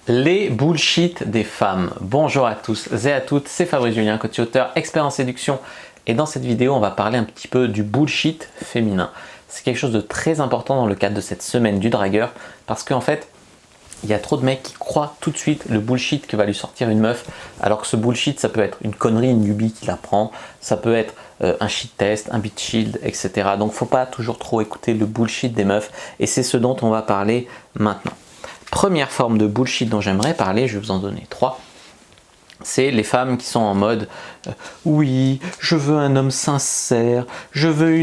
Les bullshit des femmes. Bonjour à tous et à toutes, c'est Fabrice Julien, coach et auteur, expert en séduction. Et dans cette vidéo, on va parler un petit peu du bullshit féminin. C'est quelque chose de très important dans le cadre de cette semaine du dragueur parce qu'en fait, il y a trop de mecs qui croient tout de suite le bullshit que va lui sortir une meuf, alors que ce bullshit, ça peut être une connerie, une lubie qu'il apprend, ça peut être un shit test, un beat shield, etc. Donc faut pas toujours trop écouter le bullshit des meufs et c'est ce dont on va parler maintenant. Première forme de bullshit dont j'aimerais parler, je vais vous en donner 3. C'est les femmes qui sont en mode oui, je veux un homme sincère, je veux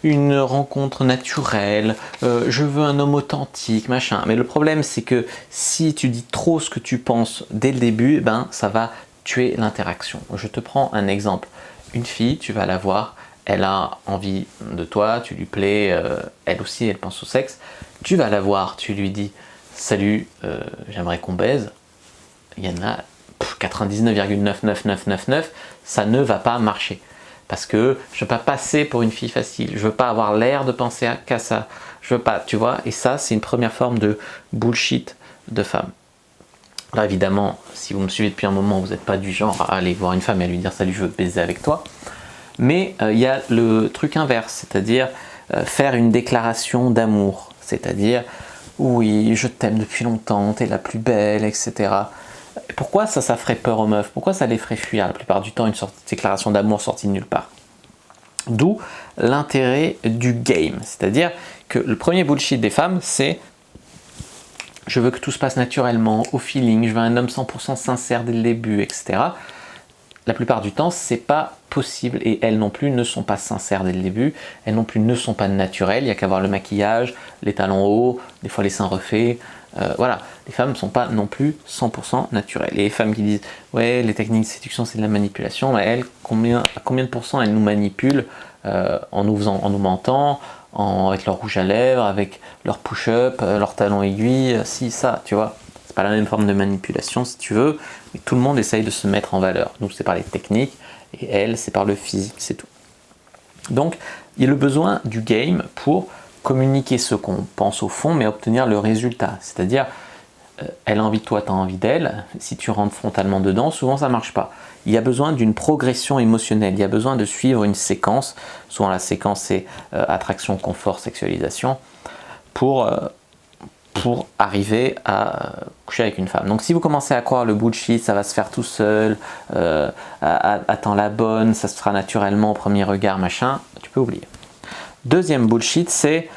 une rencontre naturelle, je veux un homme authentique, machin. Mais le problème, c'est que si tu dis trop ce que tu penses dès le début, ben, ça va tuer l'interaction. Je te prends un exemple. Une fille, tu vas la voir, elle a envie de toi, tu lui plais, elle aussi, elle pense au sexe. Tu vas la voir, tu lui dis salut, j'aimerais qu'on baise. Il y en a 99,99999, ça ne va pas marcher. Parce que je ne veux pas passer pour une fille facile, je veux pas avoir l'air de penser qu'à ça, je veux pas, tu vois, et ça c'est une première forme de bullshit de femme. Là évidemment, si vous me suivez depuis un moment, vous n'êtes pas du genre à aller voir une femme et à lui dire salut, je veux baiser avec toi. Mais il y a le truc inverse, c'est-à-dire faire une déclaration d'amour, c'est-à-dire oui, je t'aime depuis longtemps, t'es la plus belle, etc. Pourquoi ça ferait peur aux meufs? Pourquoi ça les ferait fuir la plupart du temps, une sorte de déclaration d'amour sortie de nulle part? D'où l'intérêt du game. C'est-à-dire que le premier bullshit des femmes, c'est je veux que tout se passe naturellement, au feeling, je veux un homme 100% sincère dès le début, etc. La plupart du temps, c'est pas possible et elles non plus ne sont pas sincères dès le début, elles non plus ne sont pas naturelles, il n'y a qu'à voir le maquillage, les talons hauts, des fois les seins refaits, voilà, les femmes ne sont pas non plus 100% naturelles. Et les femmes qui disent ouais, les techniques de séduction c'est de la manipulation, bah, elles, à combien de pourcents elles nous manipulent en nous mentant, avec leur rouge à lèvres, avec leur push-up, leurs talons aiguilles, si ça, tu vois. Pas la même forme de manipulation si tu veux, mais tout le monde essaye de se mettre en valeur. Nous c'est par les techniques et elle c'est par le physique, c'est tout. Donc il y a le besoin du game pour communiquer ce qu'on pense au fond mais obtenir le résultat. C'est-à-dire elle a envie de toi, tu as envie d'elle, si tu rentres frontalement dedans, souvent ça ne marche pas. Il y a besoin d'une progression émotionnelle, il y a besoin de suivre une séquence, souvent la séquence c'est attraction, confort, sexualisation, pour arriver à coucher avec une femme. Donc si vous commencez à croire le bullshit, ça va se faire tout seul, attends la bonne, ça se fera naturellement au premier regard, machin, tu peux oublier. Deuxième bullshit, c'est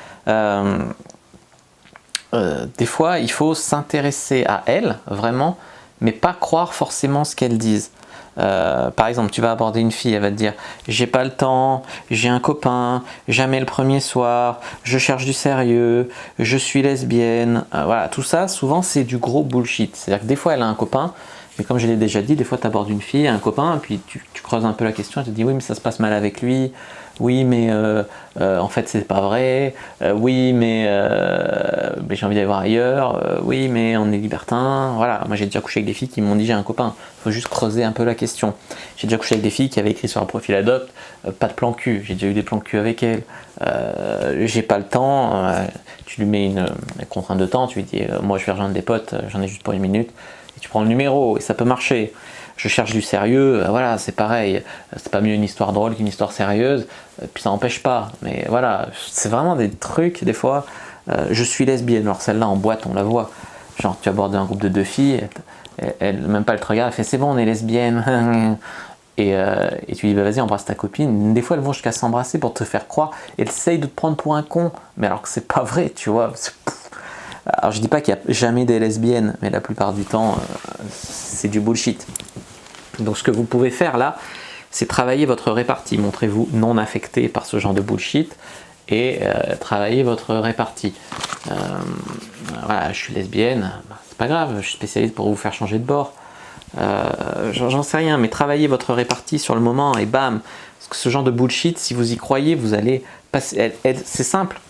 des fois il faut s'intéresser à elles, vraiment, mais pas croire forcément ce qu'elles disent. Par exemple, tu vas aborder une fille, elle va te dire j'ai pas le temps, j'ai un copain, jamais le premier soir, je cherche du sérieux, je suis lesbienne, voilà, tout ça souvent c'est du gros bullshit. C'est-à-dire que des fois elle a un copain, mais comme je l'ai déjà dit, des fois tu abordes une fille, un copain, puis tu creuses un peu la question et tu te dis oui mais ça se passe mal avec lui, oui mais en fait c'est pas vrai, oui mais j'ai envie d'aller voir ailleurs, oui mais on est libertin, voilà. Moi j'ai déjà couché avec des filles qui m'ont dit j'ai un copain, il faut juste creuser un peu la question. J'ai déjà couché avec des filles qui avaient écrit sur un profil Adopt pas de plan cul, j'ai déjà eu des plans cul avec elles, j'ai pas le temps, tu lui mets une contrainte de temps, tu lui dis moi je vais rejoindre des potes, j'en ai juste pour une minute, et tu prends le numéro et ça peut marcher. Je cherche du sérieux, voilà, c'est pareil, c'est pas mieux une histoire drôle qu'une histoire sérieuse, puis ça n'empêche pas, mais voilà, c'est vraiment des trucs, des fois, je suis lesbienne, alors celle-là en boîte on la voit, genre tu abordes un groupe de 2 filles, même pas elle te regarde, elle fait c'est bon on est lesbienne, et tu dis bah vas-y embrasse ta copine, des fois elles vont jusqu'à s'embrasser pour te faire croire, elles essayent de te prendre pour un con, mais alors que c'est pas vrai, tu vois. Alors je dis pas qu'il n'y a jamais des lesbiennes, mais la plupart du temps c'est du bullshit. Donc ce que vous pouvez faire là, c'est travailler votre répartie. Montrez-vous non affecté par ce genre de bullshit et travaillez votre répartie. Voilà, je suis lesbienne, c'est pas grave, je suis spécialiste pour vous faire changer de bord. J'en sais rien, mais travaillez votre répartie sur le moment et bam. Parce que ce genre de bullshit, si vous y croyez, vous allez passer. C'est simple.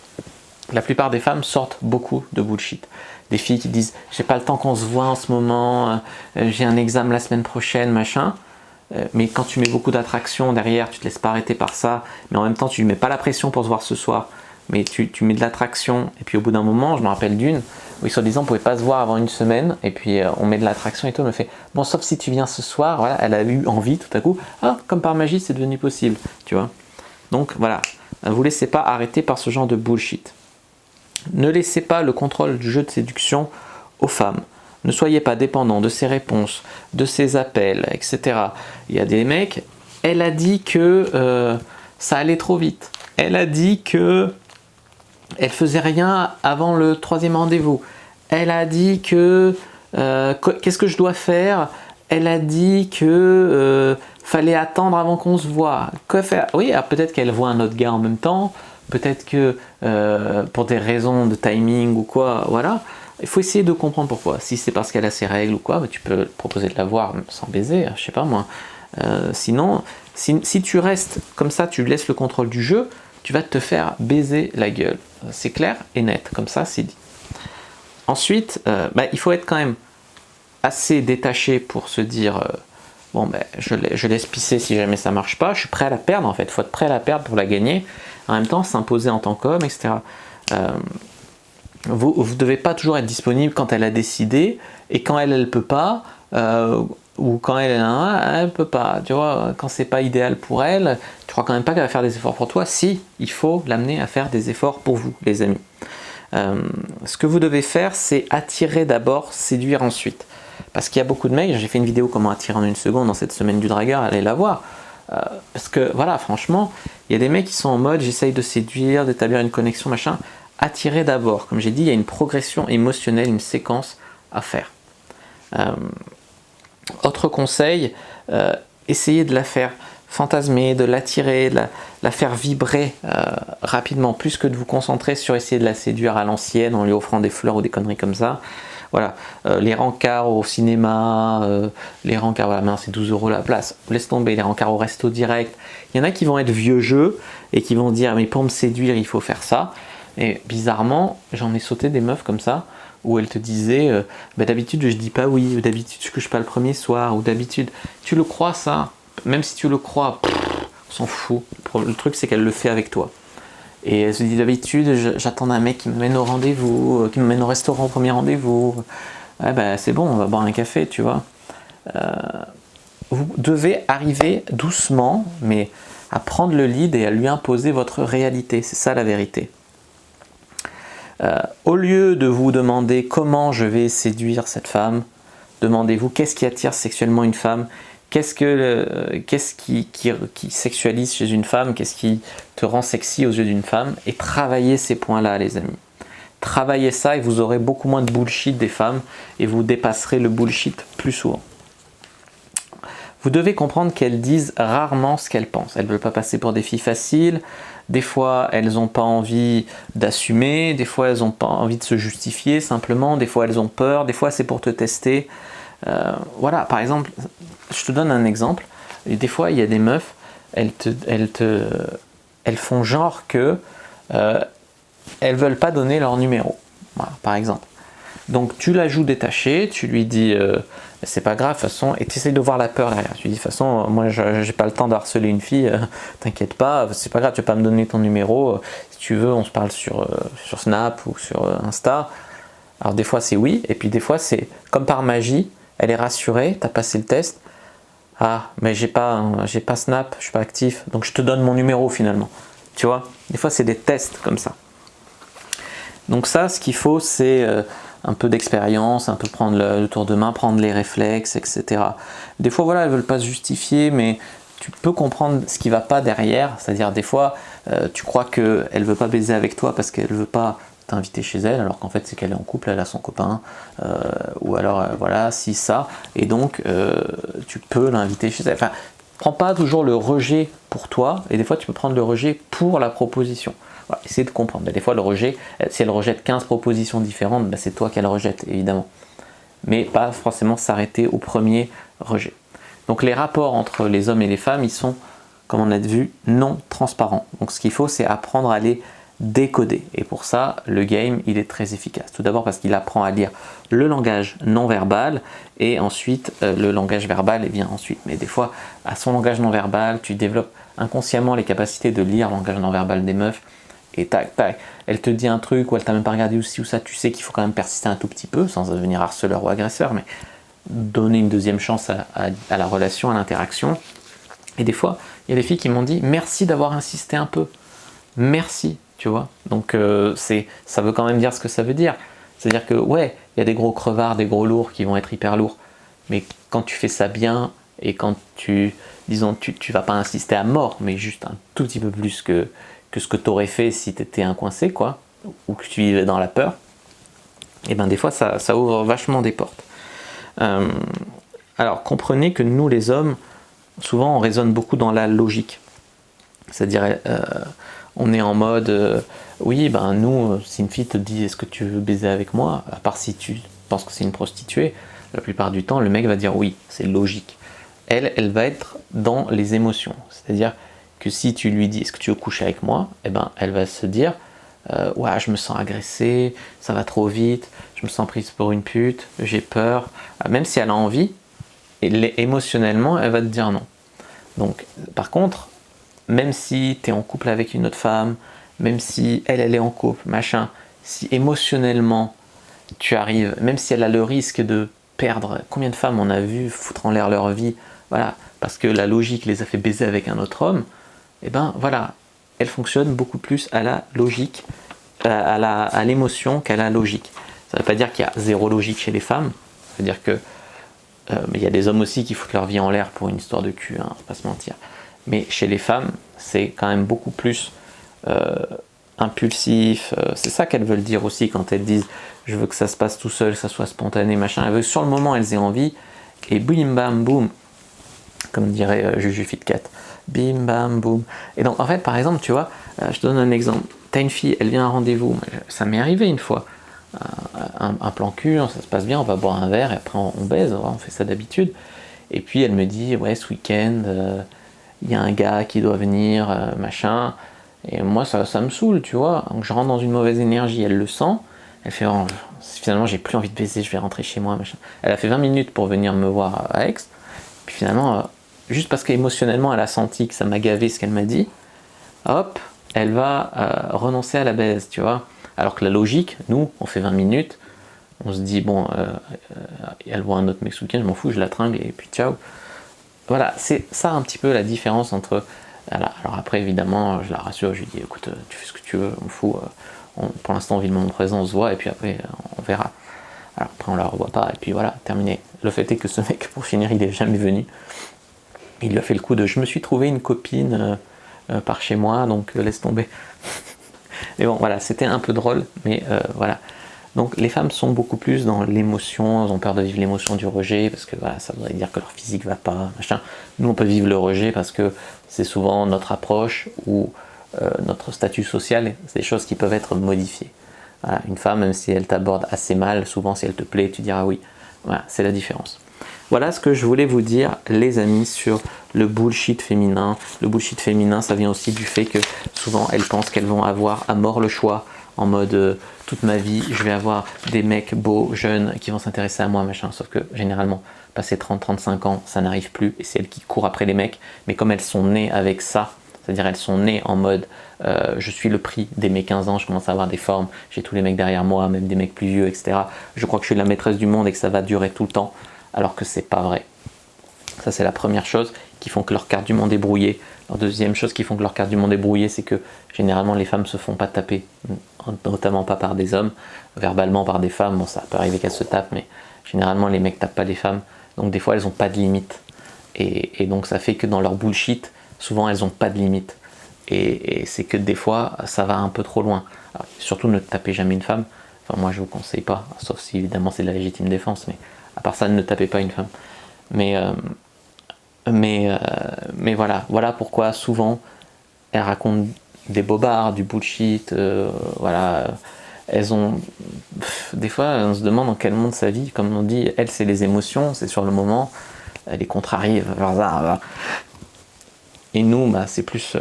La plupart des femmes sortent beaucoup de bullshit. Des filles qui disent j'ai pas le temps qu'on se voit en ce moment, j'ai un examen la semaine prochaine, machin. Mais quand tu mets beaucoup d'attraction derrière, tu te laisses pas arrêter par ça, mais en même temps tu ne mets pas la pression pour se voir ce soir, mais tu mets de l'attraction, et puis au bout d'un moment, je me rappelle d'une, oui, soi-disant, on pouvait pas se voir avant une semaine, et puis on met de l'attraction et tout, elle me fait, bon, sauf si tu viens ce soir, voilà, elle a eu envie tout à coup, ah, comme par magie, c'est devenu possible, tu vois. Donc voilà, ne vous laissez pas arrêter par ce genre de bullshit. Ne laissez pas le contrôle du jeu de séduction aux femmes. Ne soyez pas dépendant de ses réponses, de ses appels, etc. Il y a des mecs, elle a dit que ça allait trop vite. Elle a dit que elle faisait rien avant le 3e rendez-vous. Elle a dit que qu'est-ce que je dois faire? Elle a dit que fallait attendre avant qu'on se voit. Quoi faire? Oui, peut-être qu'elle voit un autre gars en même temps. Peut-être que pour des raisons de timing ou quoi, voilà. Il faut essayer de comprendre pourquoi. Si c'est parce qu'elle a ses règles ou quoi, bah, tu peux proposer de la voir sans baiser, je sais pas moi. Sinon, si tu restes comme ça, tu laisses le contrôle du jeu, tu vas te faire baiser la gueule. C'est clair et net, comme ça c'est dit. Ensuite, il faut être quand même assez détaché pour se dire bon ben je laisse pisser si jamais ça marche pas, je suis prêt à la perdre en fait, il faut être prêt à la perdre pour la gagner, en même temps s'imposer en tant qu'homme, etc. Vous ne devez pas toujours être disponible quand elle a décidé, et quand elle peut pas, ou quand elle peut pas, tu vois, quand c'est pas idéal pour elle, tu crois quand même pas qu'elle va faire des efforts pour toi? Si, il faut l'amener à faire des efforts pour vous, les amis. Ce que vous devez faire, c'est attirer d'abord, séduire ensuite. Parce qu'il y a beaucoup de mecs, j'ai fait une vidéo comment attirer en 1 seconde dans cette semaine du dragueur, allez la voir. Parce que voilà, franchement, il y a des mecs qui sont en mode j'essaye de séduire, d'établir une connexion, machin. Attirer d'abord, comme j'ai dit, il y a une progression émotionnelle, une séquence à faire. Autre conseil, essayez de la faire fantasmer, de l'attirer, de la faire vibrer rapidement, plus que de vous concentrer sur essayer de la séduire à l'ancienne en lui offrant des fleurs ou des conneries comme ça. Voilà, les rencarts au cinéma, les rencarts, voilà, maintenant c'est 12 € la place, laisse tomber, les rencarts au resto direct. Il y en a qui vont être vieux jeux et qui vont dire mais pour me séduire il faut faire ça. Et bizarrement, j'en ai sauté des meufs comme ça, où elles te disaient d'habitude je dis pas oui, ou d'habitude je couche pas le premier soir, ou d'habitude, tu le crois ça? Même si tu le crois, on s'en fout. Le truc c'est qu'elle le fait avec toi. Et elle se dit d'habitude j'attends un mec qui me mène au rendez-vous, qui me mène au restaurant au premier rendez-vous. Ouais, bah, c'est bon, on va boire un café, tu vois. Vous devez arriver doucement, mais à prendre le lead et à lui imposer votre réalité. C'est ça la vérité. Au lieu de vous demander comment je vais séduire cette femme, demandez-vous qu'est-ce qui attire sexuellement une femme, qu'est-ce qui sexualise chez une femme, qu'est-ce qui te rend sexy aux yeux d'une femme, et travaillez ces points-là, les amis. Travaillez ça et vous aurez beaucoup moins de bullshit des femmes et vous dépasserez le bullshit plus souvent. Vous devez comprendre qu'elles disent rarement ce qu'elles pensent. Elles ne veulent pas passer pour des filles faciles. Des fois, elles n'ont pas envie d'assumer. Des fois, elles n'ont pas envie de se justifier simplement. Des fois, elles ont peur. Des fois, c'est pour te tester. Voilà, par exemple, je te donne un exemple. Et des fois, il y a des meufs, elles font genre que elles veulent pas donner leur numéro. Voilà, par exemple. Donc, tu la joues détachée. Tu lui dis... c'est pas grave de toute façon, et tu essayes de voir la peur derrière. Tu dis de toute façon, moi j'ai pas le temps d'harceler une fille, t'inquiète pas, c'est pas grave, tu vas pas me donner ton numéro, si tu veux on se parle sur Snap ou sur Insta. Alors des fois c'est oui, et puis des fois c'est comme par magie, elle est rassurée, t'as passé le test, ah mais j'ai pas Snap, je suis pas actif, donc je te donne mon numéro finalement, tu vois. Des fois c'est des tests comme ça. Donc ça, ce qu'il faut c'est un peu d'expérience, un peu prendre le tour de main, prendre les réflexes, etc. Des fois, voilà, elles ne veulent pas se justifier, mais tu peux comprendre ce qui ne va pas derrière. C'est-à-dire, des fois, tu crois qu'elle ne veut pas baiser avec toi parce qu'elle ne veut pas t'inviter chez elle, alors qu'en fait, c'est qu'elle est en couple, elle a son copain, ou alors, voilà, si, ça. Et donc, tu peux l'inviter chez elle. Enfin, prends pas toujours le rejet pour toi, et des fois, tu peux prendre le rejet pour la proposition. Voilà, essayez de comprendre. Des fois, le rejet, si elle rejette 15 propositions différentes, ben c'est toi qu'elle rejette, évidemment. Mais pas forcément s'arrêter au premier rejet. Donc les rapports entre les hommes et les femmes, ils sont, comme on a vu, non transparents. Donc ce qu'il faut, c'est apprendre à les décoder. Et pour ça, le game, il est très efficace. Tout d'abord parce qu'il apprend à lire le langage non verbal, et ensuite, le langage verbal vient ensuite. Mais des fois, à son langage non verbal, tu développes inconsciemment les capacités de lire le langage non verbal des meufs. et tac, tac, elle te dit un truc ou elle t'a même pas regardé aussi ou ça, tu sais qu'il faut quand même persister un tout petit peu sans devenir harceleur ou agresseur, mais donner une deuxième chance à la relation, à l'interaction. Et des fois, il y a des filles qui m'ont dit merci d'avoir insisté un peu, merci, tu vois. Donc ça veut quand même dire ce que ça veut dire. C'est-à-dire que ouais, il y a des gros crevards, des gros lourds qui vont être hyper lourds, mais quand tu fais ça bien et quand disons, tu vas pas insister à mort, mais juste un tout petit peu plus que ce que tu aurais fait si tu étais un coincé, quoi, ou que tu vivais dans la peur, et ben des fois ça ouvre vachement des portes. Alors comprenez que nous les hommes, souvent on raisonne beaucoup dans la logique. C'est-à-dire on est en mode oui ben nous si une fille te dit est-ce que tu veux baiser avec moi, à part si tu penses que c'est une prostituée, la plupart du temps le mec va dire oui, c'est logique. Elle va être dans les émotions. C'est-à-dire que si tu lui dis est-ce que tu veux coucher avec moi, eh ben elle va se dire ouais je me sens agressée, ça va trop vite, je me sens prise pour une pute, j'ai peur, même si elle a envie, et émotionnellement elle va te dire non. Donc par contre, même si tu es en couple avec une autre femme, même si elle est en couple, machin, si émotionnellement tu arrives, même si elle a le risque de perdre, combien de femmes on a vu foutre en l'air leur vie, voilà, parce que la logique les a fait baiser avec un autre homme, et ben voilà, elle fonctionne beaucoup plus à la logique, à l'émotion qu'à la logique. Ça ne veut pas dire qu'il y a zéro logique chez les femmes, ça veut dire que il y a des hommes aussi qui foutent leur vie en l'air pour une histoire de cul, hein, on va pas se mentir. Mais chez les femmes, c'est quand même beaucoup plus impulsif. C'est ça qu'elles veulent dire aussi quand elles disent je veux que ça se passe tout seul, que ça soit spontané, machin. Elles veulent que sur le moment elles aient envie et bim bam boum, comme dirait Juju Fitcat. Bim bam boum. Et donc en fait par exemple tu vois, je te donne un exemple. T'as une fille, elle vient à un rendez-vous, ça m'est arrivé une fois. Un plan cul, ça se passe bien, on va boire un verre et après on baise, on fait ça d'habitude. Et puis elle me dit ouais ce week-end il y a un gars qui doit venir, machin. Et moi ça me saoule, tu vois. Donc je rentre dans une mauvaise énergie, elle le sent. Elle fait oh, finalement j'ai plus envie de baiser, je vais rentrer chez moi, machin. Elle a fait 20 minutes pour venir me voir à Aix. Puis finalement, juste parce qu'émotionnellement elle a senti que ça m'a gavé ce qu'elle m'a dit, hop, elle va renoncer à la baise, tu vois. Alors que la logique, nous, on fait 20 minutes, on se dit, bon, elle voit un autre mec ce week-end, je m'en fous, je la tringle et puis ciao. Voilà, c'est ça un petit peu la différence entre... Voilà. Alors après, évidemment, je la rassure, je lui dis, écoute, tu fais ce que tu veux, on fout, pour l'instant, on vit le moment présent, on se voit et puis après, on verra. Alors après, on la revoit pas et puis voilà, terminé. Le fait est que ce mec, pour finir, il est jamais venu. Il lui a fait le coup de, je me suis trouvé une copine par chez moi, donc laisse tomber. Mais bon, voilà, c'était un peu drôle, mais voilà. Donc les femmes sont beaucoup plus dans l'émotion, elles ont peur de vivre l'émotion du rejet, parce que voilà, ça voudrait dire que leur physique va pas, machin. Nous, on peut vivre le rejet parce que c'est souvent notre approche ou notre statut social, c'est des choses qui peuvent être modifiées. Voilà, une femme, même si elle t'aborde assez mal, souvent si elle te plaît, tu diras oui. Voilà, c'est la différence. Voilà ce que je voulais vous dire, les amis, sur le bullshit féminin. Le bullshit féminin, ça vient aussi du fait que souvent elles pensent qu'elles vont avoir à mort le choix, en mode toute ma vie, je vais avoir des mecs beaux, jeunes, qui vont s'intéresser à moi, machin. Sauf que généralement, passé 30-35 ans, ça n'arrive plus et c'est elles qui courent après les mecs. Mais comme elles sont nées avec ça, c'est-à-dire elles sont nées en mode je suis le prix dès mes 15 ans, je commence à avoir des formes, j'ai tous les mecs derrière moi, même des mecs plus vieux, etc. Je crois que je suis la maîtresse du monde et que ça va durer tout le temps. Alors que c'est pas vrai. Ça c'est la première chose qui font que leur carte du monde est brouillée. La deuxième chose qui font que leur carte du monde est brouillée, c'est que généralement les femmes se font pas taper, notamment pas par des hommes, verbalement par des femmes. Bon, ça peut arriver qu'elles se tapent, mais généralement les mecs tapent pas les femmes. Donc des fois elles ont pas de limite. Et donc ça fait que dans leur bullshit, souvent elles ont pas de limite. Et c'est que des fois ça va un peu trop loin. Alors, surtout ne tapez jamais une femme. Enfin moi je vous conseille pas, sauf si évidemment c'est de la légitime défense, mais à part ça, ne tapez pas une femme. Mais voilà pourquoi souvent elles racontent des bobards, du bullshit, voilà. Elles ont... Des fois, on se demande dans quel monde ça vit. Comme on dit, elle, c'est les émotions, c'est sur le moment. Elle est contrariée. Et nous, bah, c'est plus...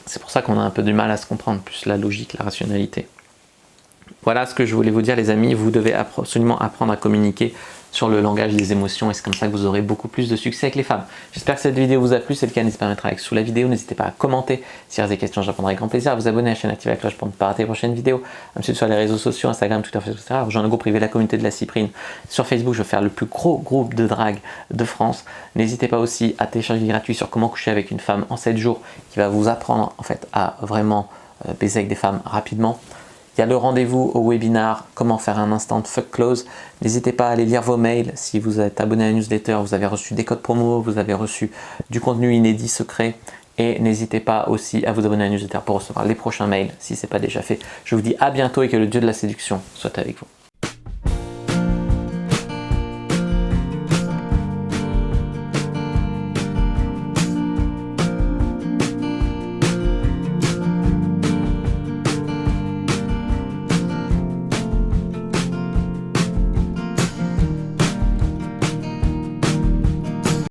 C'est pour ça qu'on a un peu du mal à se comprendre, plus la logique, la rationalité. Voilà ce que je voulais vous dire les amis, vous devez absolument apprendre à communiquer sur le langage des émotions et c'est comme ça que vous aurez beaucoup plus de succès avec les femmes. J'espère que cette vidéo vous a plu, si c'est le cas, n'hésitez pas à mettre un like sous la vidéo, n'hésitez pas à commenter si vous avez des questions, je répondrai avec grand plaisir, à vous abonner à la chaîne, activer la cloche pour ne pas rater les prochaines vidéos, à me suivre sur les réseaux sociaux, Instagram, Twitter, Facebook, etc. Rejoindre le groupe privé de la communauté de la Cyprine. Sur Facebook, je vais faire le plus gros groupe de drague de France. N'hésitez pas aussi à télécharger gratuit sur comment coucher avec une femme en 7 jours qui va vous apprendre en fait à vraiment baiser avec des femmes rapidement. Il y a le rendez-vous au webinar comment faire un instant fuck close. N'hésitez pas à aller lire vos mails. Si vous êtes abonné à la newsletter, vous avez reçu des codes promo, vous avez reçu du contenu inédit secret. Et n'hésitez pas aussi à vous abonner à la newsletter pour recevoir les prochains mails si ce n'est pas déjà fait. Je vous dis à bientôt et que le dieu de la séduction soit avec vous.